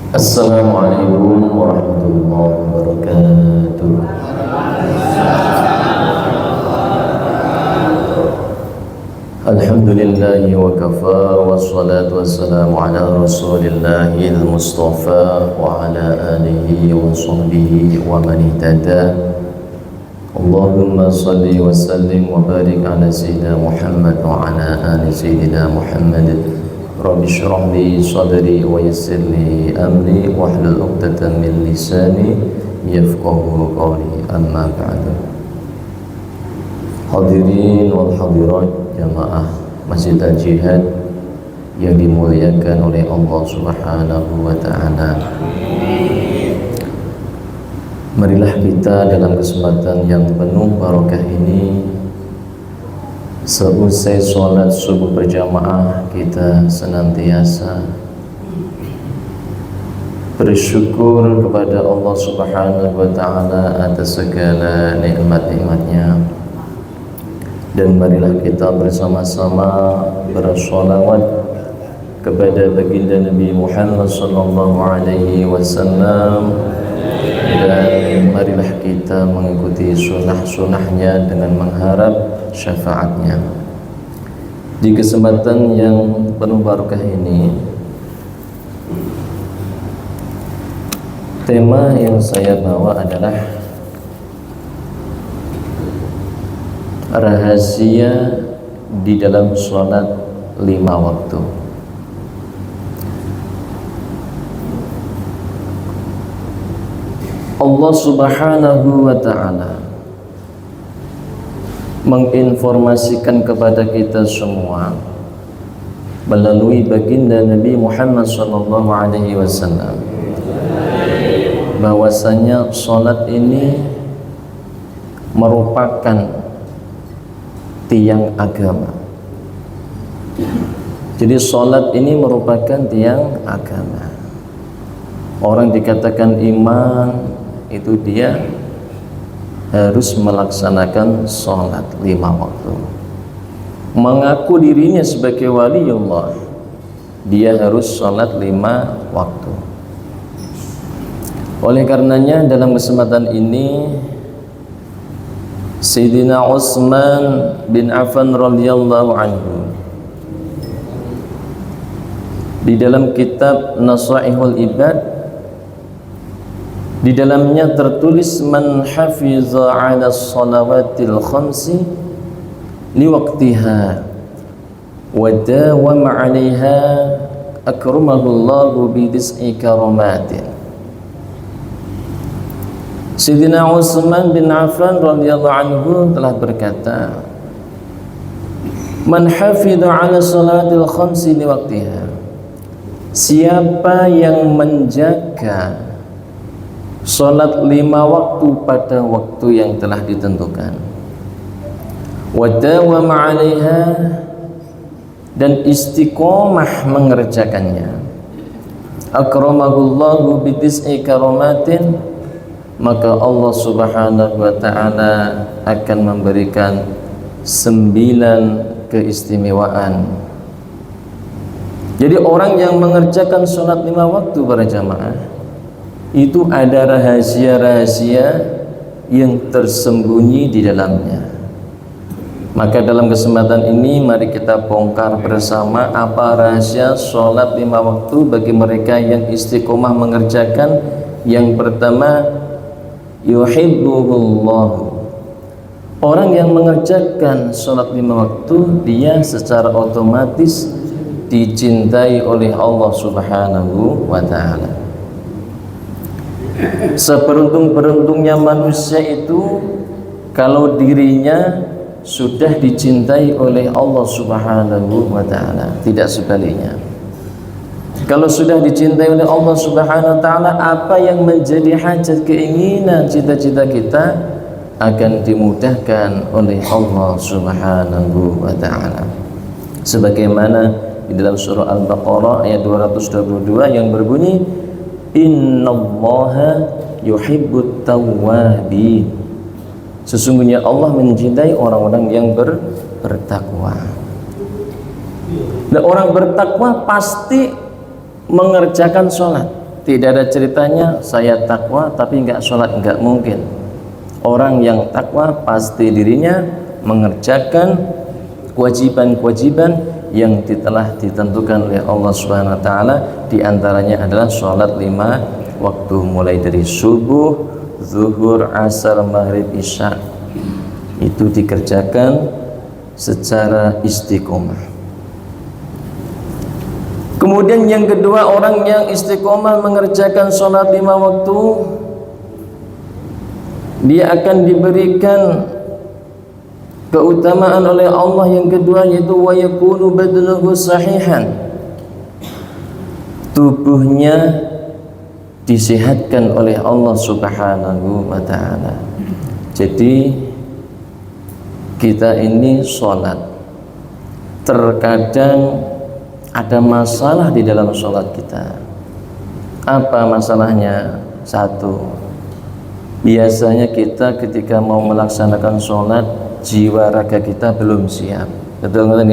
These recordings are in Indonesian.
Assalamualaikum warahmatullahi wabarakatuh. Alhamdulillahi wa kafa, wassalatu wassalamu ala rasulillahil mustafa wa ala alihi wa sahbihi wa man ihtada. Allahumma salli wa sallim wa barik ala sayyidina Muhammad wa ala ali sayyidina Muhammad. Rabbi shrah li sadri wa yassir li amri wahlul 'uqdatam min lisani yafqahu qawli, amma ba'du. Hadirin wal hadirat jamaah Masjid Al-Jihad yang dimuliakan oleh Allah Subhanahu wa taala. Marilah kita dalam kesempatan yang penuh barakah ini, seusai sholat subuh berjamaah, kita senantiasa bersyukur kepada Allah Subhanahu wa ta'ala atas segala nikmat-nikmatnya. Dan marilah kita bersama-sama bersolawat kepada baginda Nabi Muhammad sallallahu alaihi wasallam, dan marilah kita mengikuti sunnah-sunnahnya dengan mengharap syafaatnya. Di kesempatan yang penuh barakah ini, tema yang saya bawa adalah rahasia di dalam sholat 5 waktu. Allah Subhanahu wa ta'ala menginformasikan kepada kita semua melalui baginda Nabi Muhammad sallallahu alaihi wasallam bahwasanya salat ini merupakan tiang agama. Jadi salat ini merupakan tiang agama. Orang dikatakan iman itu dia harus melaksanakan sholat 5 waktu. Mengaku dirinya sebagai waliullah, dia harus sholat 5 waktu. Oleh karenanya dalam kesempatan ini Sayyidina Utsman bin Affan radhiyallahu anhu di dalam kitab Nasaihul Ibad, di dalamnya tertulis man hafiza 'ala shalawatil khamsi liwaqtiha wa dawama 'alaiha akramahullahu bi tis'i karamatin. Sayyidina Utsman bin Affan radhiyallahu anhu telah berkata, man hafiza 'ala shalawatil khamsi liwaqtiha, siapa yang menjaga sholat 5 waktu pada waktu yang telah ditentukan, wadawama 'alaiha, dan istiqomah mengerjakannya, akramahullahu bi tis'i karamatin, maka Allah Subhanahu wa ta'ala akan memberikan 9 keistimewaan. Jadi orang yang mengerjakan sholat 5 waktu para jamaah itu ada rahasia-rahasia yang tersembunyi di dalamnya. Maka dalam kesempatan ini mari kita bongkar bersama apa rahasia sholat 5 waktu bagi mereka yang istiqomah mengerjakan. Yang pertama, yuhibbuhullah. Orang yang mengerjakan sholat 5 waktu, dia secara otomatis dicintai oleh Allah Subhanahu wa ta'ala. Seberuntung-beruntungnya manusia itu kalau dirinya sudah dicintai oleh Allah Subhanahu wa ta'ala, tidak sebaliknya. Kalau sudah dicintai oleh Allah Subhanahu wa ta'ala, apa yang menjadi hajat, keinginan, cita-cita kita akan dimudahkan oleh Allah Subhanahu wa ta'ala. Sebagaimana di dalam surah Al-Baqarah ayat 222 yang berbunyi, innallaha yuhibbut tawwabin, sesungguhnya Allah mencintai orang-orang yang bertakwa. Dan orang bertakwa pasti mengerjakan sholat, Tidak ada ceritanya saya takwa tapi nggak sholat, nggak mungkin. Orang yang takwa pasti dirinya mengerjakan kewajiban-kewajiban yang telah ditentukan oleh Allah Subhanahu wa taala, di antaranya adalah sholat 5 waktu mulai dari subuh, zuhur, asar, maghrib, isya. Itu dikerjakan secara istiqomah. Kemudian yang kedua, orang yang istiqomah mengerjakan sholat 5 waktu, dia akan diberikan keutamaan oleh Allah yang kedua, yaitu wa yakunu badnuhu sahihan. Tubuhnya disehatkan oleh Allah Subhanahu wa taala. Jadi kita ini sholat, terkadang ada masalah di dalam sholat kita. Apa masalahnya? Satu, biasanya kita ketika mau melaksanakan sholat, jiwa raga kita belum siap. Betul nggak?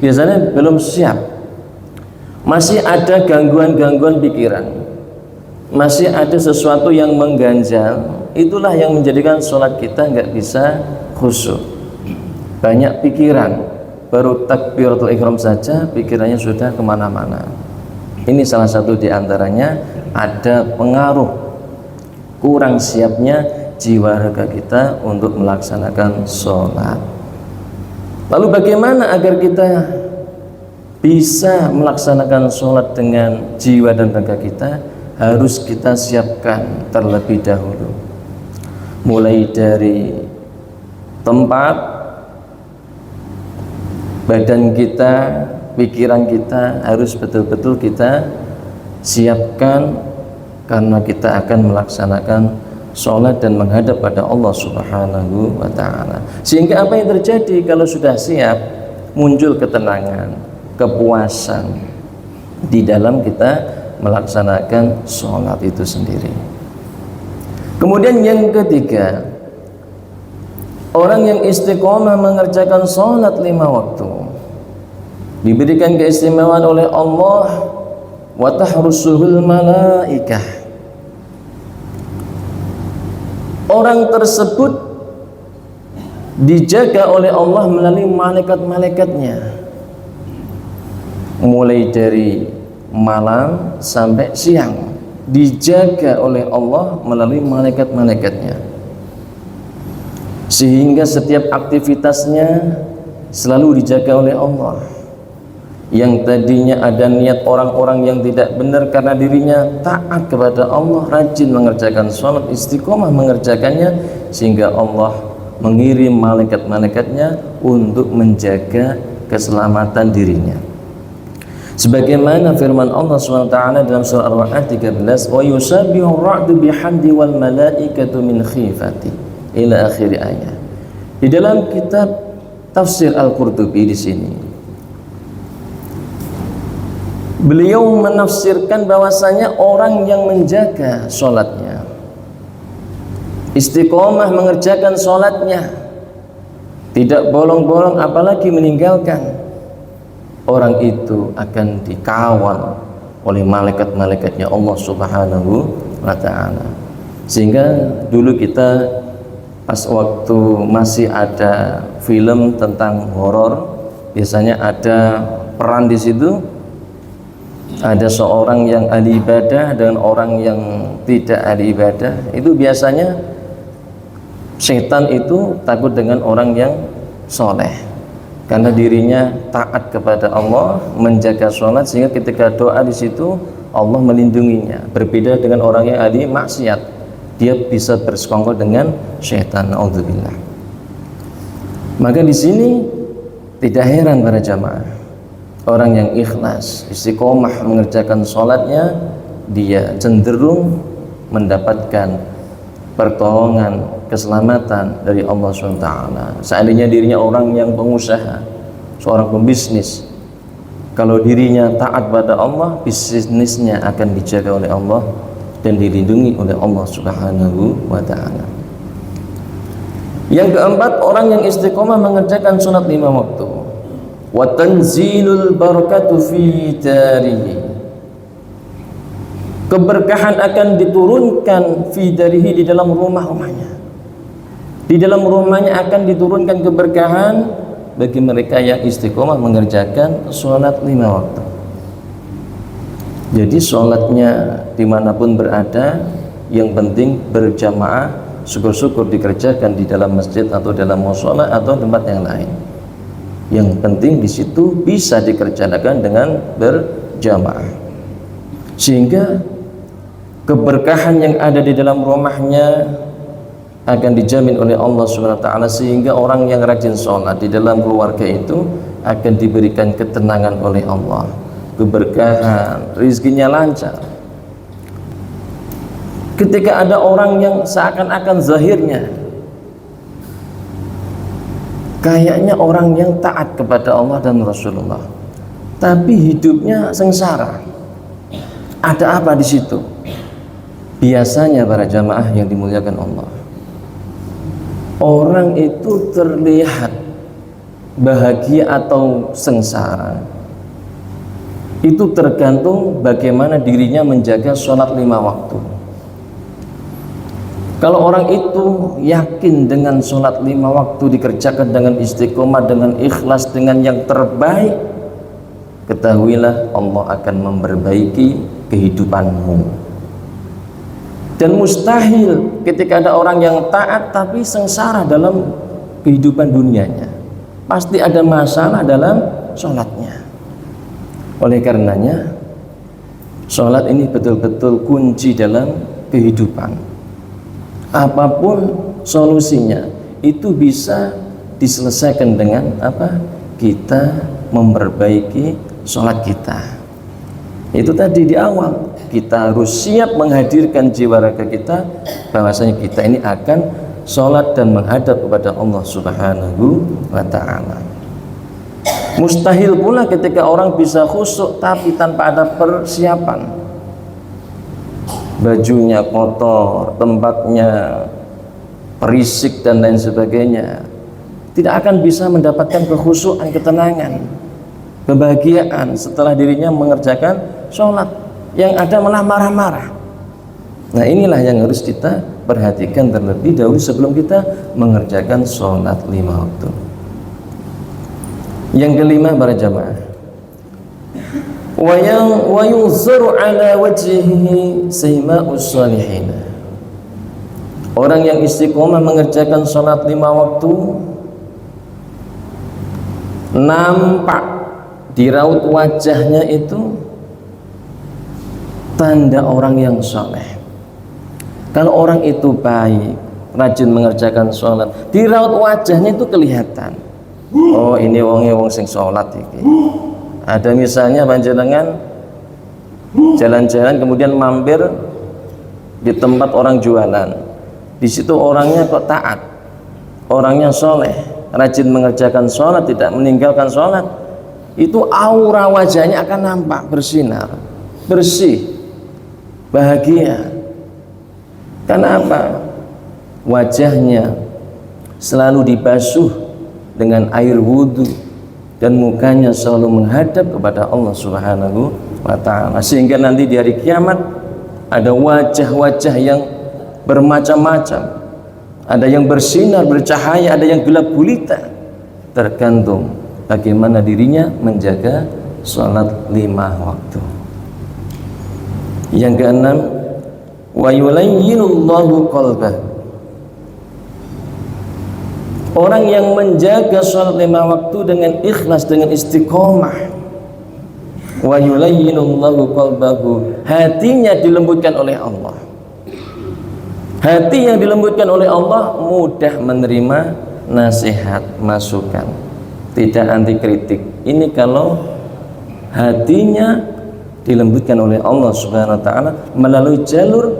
Biasanya belum siap. Masih ada gangguan-gangguan pikiran, masih ada sesuatu yang mengganjal. Itulah yang menjadikan sholat kita nggak bisa khusyuk. Banyak pikiran, baru takbiratul ihram saja pikirannya sudah kemana-mana. Ini salah satu diantaranya, ada pengaruh kurang siapnya jiwa raga kita untuk melaksanakan sholat. Lalu bagaimana agar kita bisa melaksanakan sholat dengan jiwa dan raga kita? Harus kita siapkan terlebih dahulu, mulai dari tempat, badan kita, pikiran kita harus betul-betul kita siapkan, karena kita akan melaksanakan sholat dan menghadap pada Allah Subhanahu wa ta'ala. Sehingga apa yang terjadi kalau sudah siap? Muncul ketenangan, kepuasan di dalam kita melaksanakan sholat itu sendiri. Kemudian yang ketiga, orang yang istiqomah mengerjakan sholat 5 waktu diberikan keistimewaan oleh Allah, wa tahrusuhul malaikah. Orang tersebut dijaga oleh Allah melalui malaikat-malaikatnya, mulai dari malam sampai siang, dijaga oleh Allah melalui malaikat-malaikatnya, sehingga setiap aktivitasnya selalu dijaga oleh Allah. Yang tadinya ada niat orang-orang yang tidak benar karena dirinya taat kepada Allah, rajin mengerjakan sholat, istiqomah mengerjakannya, sehingga Allah mengirim malaikat-malaikatnya untuk menjaga keselamatan dirinya. Sebagaimana firman Allah SWT dalam surah Ar-Ra'd 13, wa yusabbihu ar-ra'du bihamdi wal malaikatu min khifati, ila akhir ayat. Di dalam kitab tafsir Al-Qurtubi di sini, beliau menafsirkan bahwasanya orang yang menjaga sholatnya, istiqomah mengerjakan sholatnya, tidak bolong-bolong apalagi meninggalkan, orang itu akan dikawal oleh malaikat-malaikatnya Allah Subhanahu wa ta'ala. Sehingga dulu kita pas waktu masih ada film tentang horor, biasanya ada peran di situ, ada seorang yang ahli ibadah dan orang yang tidak ahli ibadah. Itu biasanya setan itu takut dengan orang yang soleh, karena dirinya taat kepada Allah, menjaga sholat, sehingga ketika doa di situ Allah melindunginya. Berbeda dengan orang yang ahli maksiat, dia bisa bersekongkol dengan syaitan. Auzubillah. Maka di sini tidak heran para jamaah, orang yang ikhlas, istiqomah mengerjakan sholatnya, dia cenderung mendapatkan pertolongan, keselamatan dari Allah SWT. Seandainya dirinya orang yang pengusaha, seorang pembisnis, kalau dirinya taat pada Allah, bisnisnya akan dijaga oleh Allah dan dilindungi oleh Allah Subhanahu wa ta'ala. Yang keempat, orang yang istiqomah mengerjakan sholat 5 waktu, wa tanzilul barakatu fi darihi. Keberkahan akan diturunkan fi darihi, di dalam rumah-rumahnya. Di dalam rumahnya akan diturunkan keberkahan bagi mereka yang istiqomah mengerjakan sholat 5 waktu. Jadi sholatnya dimanapun berada, yang penting berjamaah, syukur-syukur dikerjakan di dalam masjid atau dalam mushola atau tempat yang lain. Yang penting di situ bisa dikerjakan dengan berjamaah, sehingga keberkahan yang ada di dalam rumahnya akan dijamin oleh Allah Subhanahu wa taala, sehingga orang yang rajin sholat di dalam keluarga itu akan diberikan ketenangan oleh Allah, keberkahan, rezekinya lancar. Ketika ada orang yang seakan-akan zahirnya kayaknya orang yang taat kepada Allah dan Rasulullah, tapi hidupnya sengsara, ada apa di situ? Biasanya para jamaah yang dimuliakan Allah, orang itu terlihat bahagia atau sengsara itu tergantung bagaimana dirinya menjaga sholat 5 waktu. Kalau orang itu yakin dengan sholat 5 waktu dikerjakan dengan istiqomah, dengan ikhlas, dengan yang terbaik, ketahuilah Allah akan memperbaiki kehidupanmu. Dan mustahil ketika ada orang yang taat tapi sengsara dalam kehidupan dunianya. Pasti ada masalah dalam sholatnya. Oleh karenanya sholat ini betul-betul kunci dalam kehidupan. Apapun solusinya itu bisa diselesaikan dengan apa? Kita memperbaiki sholat kita. Itu tadi di awal, kita harus siap menghadirkan jiwa raga kita bahwasanya kita ini akan sholat dan menghadap kepada Allah Subhanahu wa ta'ala. Mustahil pula ketika orang bisa khusyuk tapi tanpa ada persiapan. Bajunya kotor, tempatnya perisik dan lain sebagainya, tidak akan bisa mendapatkan kekhusyukan, ketenangan, kebahagiaan setelah dirinya mengerjakan sholat. Yang ada malah marah-marah. Nah, inilah yang harus kita perhatikan terlebih dahulu sebelum kita mengerjakan sholat 5 waktu. Yang kelima para jamaah, wa yunzaru ala wajhihi sayma'us shalihin. Orang yang istiqomah mengerjakan sholat 5 waktu, nampak di raut wajahnya itu tanda orang yang soleh. Kalau orang itu baik, rajin mengerjakan sholat, di raut wajahnya itu kelihatan, oh ini wong sing sholat iki. Ada misalnya panjenengan jalan-jalan kemudian mampir di tempat orang jualan, di situ orangnya kok taat, orangnya soleh, rajin mengerjakan sholat, tidak meninggalkan sholat, itu aura wajahnya akan nampak bersinar, bersih, bahagia. Karena apa? Wajahnya selalu dibasuh dengan air wudhu dan mukanya selalu menghadap kepada Allah Subhanahu wa ta'ala, sehingga nanti di hari kiamat ada wajah-wajah yang bermacam-macam, ada yang bersinar bercahaya, ada yang gelap gulita, tergantung bagaimana dirinya menjaga sholat 5 waktu. Yang keenam, wa yulayyinullahu qalbah. Orang yang menjaga sholat 5 waktu dengan ikhlas, dengan istiqomah, wa yulayyinullahu qalbahu, hatinya dilembutkan oleh Allah. Hati yang dilembutkan oleh Allah mudah menerima nasihat, masukan, tidak anti kritik. Ini kalau hatinya dilembutkan oleh Allah Subhanahu wa ta'ala melalui jalur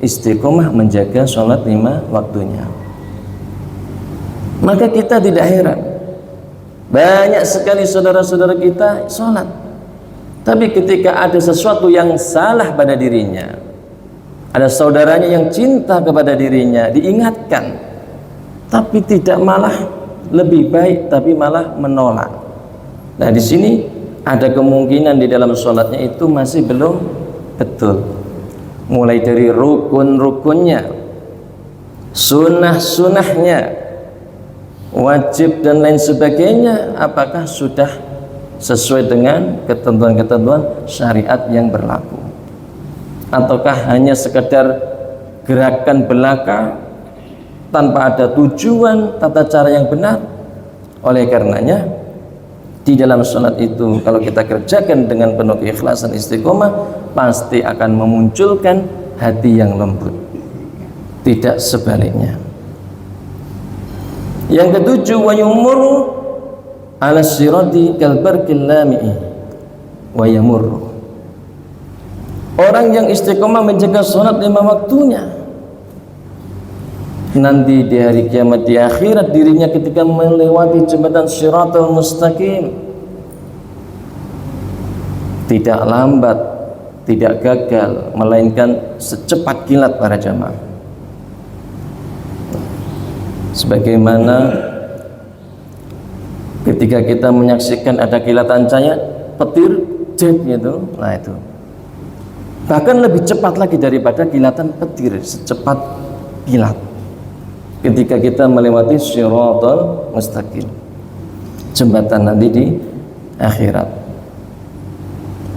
istiqomah menjaga sholat 5 waktunya. Maka kita tidak heran, banyak sekali saudara-saudara kita sholat, tapi ketika ada sesuatu yang salah pada dirinya, ada saudaranya yang cinta kepada dirinya, diingatkan, tapi tidak malah lebih baik, tapi malah menolak. Nah, di sini ada kemungkinan di dalam sholatnya itu masih belum betul, mulai dari rukun-rukunnya, sunnah-sunnahnya, wajib dan lain sebagainya, apakah sudah sesuai dengan ketentuan-ketentuan syariat yang berlaku, ataukah hanya sekedar gerakan belaka tanpa ada tujuan, tata cara yang benar. Oleh karenanya di dalam sholat itu kalau kita kerjakan dengan penuh keikhlasan istiqomah, pasti akan memunculkan hati yang lembut, tidak sebaliknya. Yang ketujuh, wa yumurru ala sirati kal barqil lami'i wa yamurru. Orang yang istiqomah menjaga sholat 5 waktunya, nanti di hari kiamat, di akhirat, dirinya ketika melewati jembatan Shiratal Mustaqim tidak lambat, tidak gagal, melainkan secepat kilat para jamaah. Sebagaimana ketika kita menyaksikan ada kilatan cahaya petir jet gitu, nah itu bahkan lebih cepat lagi daripada kilatan petir, secepat kilat ketika kita melewati Shiratal Mustaqim, jembatan nanti di akhirat.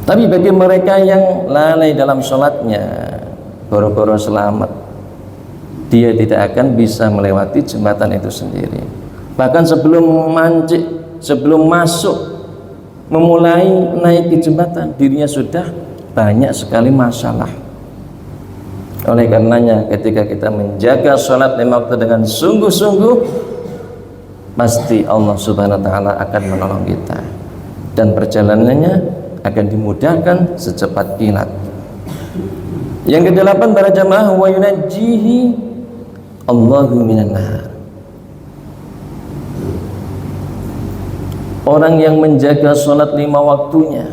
Tapi bagi mereka yang lalai dalam sholatnya, boro-boro selamat, dia tidak akan bisa melewati jembatan itu sendiri. Bahkan sebelum mancik, sebelum masuk, memulai naik di jembatan, dirinya sudah banyak sekali masalah. Oleh karenanya ketika kita menjaga sholat 5 waktu dengan sungguh-sungguh, pasti Allah Subhanahu wa Ta'ala akan menolong kita dan perjalanannya akan dimudahkan secepat kilat. Yang ke-8 para jamaah, wa yunajjihi Allahu minan nar. Orang yang menjaga sholat 5 waktunya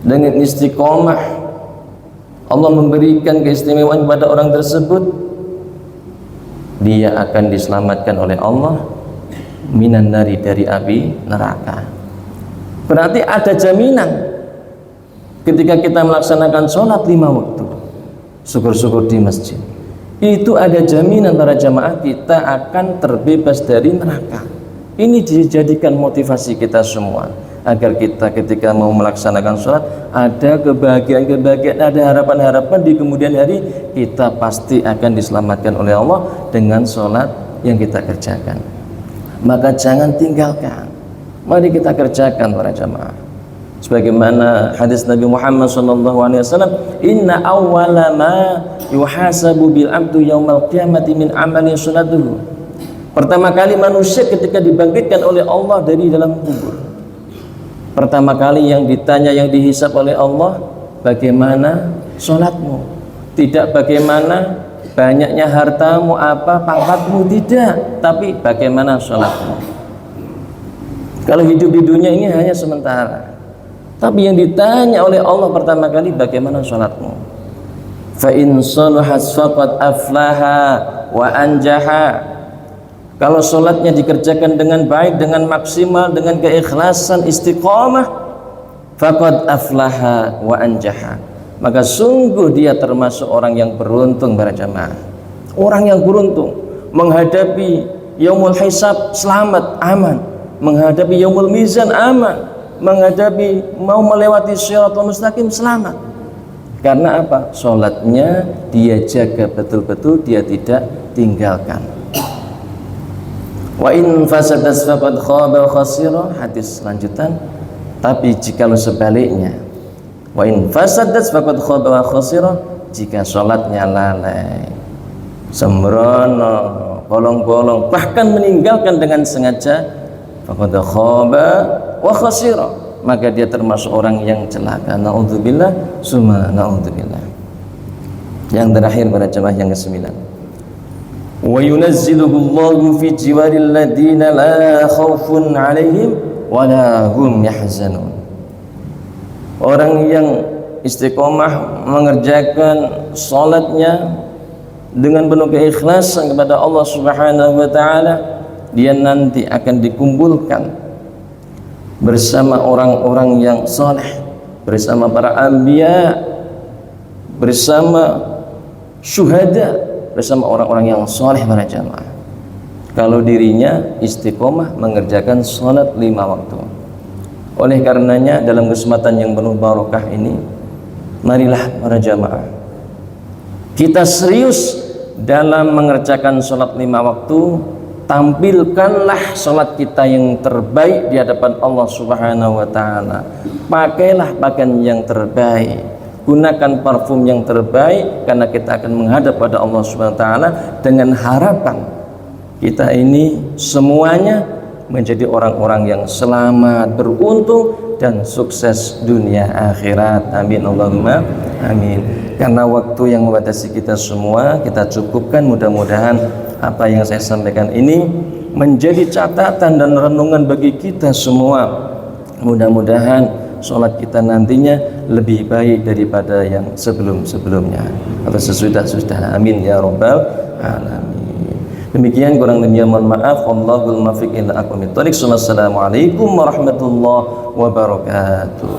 dengan istiqomah, Allah memberikan keistimewaan kepada orang tersebut, dia akan diselamatkan oleh Allah minan nari, dari api neraka. Berarti ada jaminan ketika kita melaksanakan sholat 5 waktu, syukur-syukur di masjid, itu ada jaminan para jamaah kita akan terbebas dari neraka. Ini dijadikan motivasi kita semua agar kita ketika mau melaksanakan sholat ada kebahagiaan-kebahagiaan, ada harapan-harapan di kemudian hari, kita pasti akan diselamatkan oleh Allah dengan sholat yang kita kerjakan. Maka jangan tinggalkan, mari kita kerjakan para jamaah. Sebagaimana hadis Nabi Muhammad SAW, inna awwala ma yuhasabu bil abdu yaumal qiyamati min amali sholatuhu. Pertama kali manusia ketika dibangkitkan oleh Allah dari dalam kubur, pertama kali yang ditanya, yang dihisab oleh Allah, bagaimana sholatmu, tidak bagaimana banyaknya hartamu, apa pangkatmu, tidak, tapi bagaimana sholatmu. Kalau hidup di dunia ini hanya sementara, tapi yang ditanya oleh Allah pertama kali, bagaimana sholatmu. Fa in salahat faqad aflaha wa anjaha. Kalau sholatnya dikerjakan dengan baik, dengan maksimal, dengan keikhlasan, istiqomah, faqad aflaha wa anjaha, maka sungguh dia termasuk orang yang beruntung para jamaah. Orang yang beruntung menghadapi yaumul hisab selamat, aman, menghadapi yaumul mizan aman, menghadapi mau melewati Shiratal Mustaqim selamat. Karena apa? Sholatnya dia jaga betul-betul, dia tidak tinggalkan. Wa in fasadat faqad khaba wa khasira, hadis lanjutan. Tapi jikalau sebaliknya, wa in fasadat faqad khaba wa khasira, jika sholatnya lalai, sembrono, bolong-bolong, bahkan meninggalkan dengan sengaja, faqad khaba wa khasira, maka dia termasuk orang yang celaka. Na'udzubillah summa na'udzubillah. Yang terakhir pada jemaah yang ke-9, wa yunazziluhu Allahu fi jiwaril ladina la khaufun 'alaihim wa la hum yahzanun. Orang yang istiqomah mengerjakan salatnya dengan penuh keikhlasan kepada Allah Subhanahu wa taala, dia nanti akan dikumpulkan bersama orang-orang yang saleh, bersama para anbiya, bersama syuhada, bersama orang-orang yang soleh para jamaah. Kalau dirinya istiqomah mengerjakan sholat 5 waktu. Oleh karenanya dalam kesempatan yang penuh barokah ini, marilah para jamaah kita serius dalam mengerjakan sholat 5 waktu. Tampilkanlah sholat kita yang terbaik di hadapan Allah Subhanahu wa Ta'ala. Pakailah pakaian yang terbaik, gunakan parfum yang terbaik, karena kita akan menghadap pada Allah Subhanahu wa Ta'ala dengan harapan kita ini semuanya menjadi orang-orang yang selamat, beruntung dan sukses dunia akhirat. Amin Allahumma amin. Karena waktu yang membatasi kita semua, kita cukupkan. Mudah-mudahan apa yang saya sampaikan ini menjadi catatan dan renungan bagi kita semua. Mudah-mudahan sholat kita nantinya lebih baik daripada yang sebelum-sebelumnya atau sesudah-sudah. Amin ya rabbal alamin. Demikian, kurang lebihnya mohon maaf. Allahul muwaffiq ila aqwamit thoriq. Assalamualaikum warahmatullahi wabarakatuh.